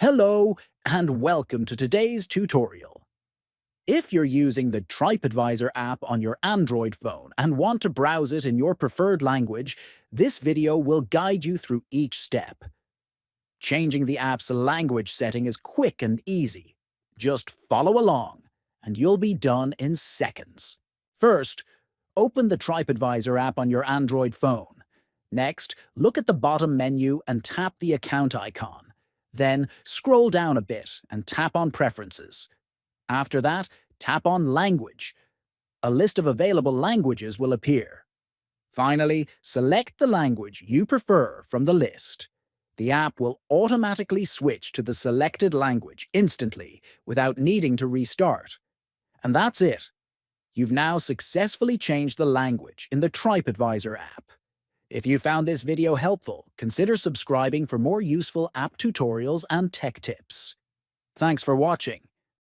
Hello and welcome to today's tutorial. If you're using the Tripadvisor app on your Android phone and want to browse it in your preferred language, this video will guide you through each step. Changing the app's language setting is quick and easy. Just follow along, and you'll be done in seconds. First, open the Tripadvisor app on your Android phone. Next, look at the bottom menu and tap the account icon. Then, scroll down a bit and tap on Preferences. After that, tap on Language. A list of available languages will appear. Finally, select the language you prefer from the list. The app will automatically switch to the selected language instantly without needing to restart. And that's it. You've now successfully changed the language in the Tripadvisor app. If you found this video helpful, consider subscribing for more useful app tutorials and tech tips. Thanks for watching.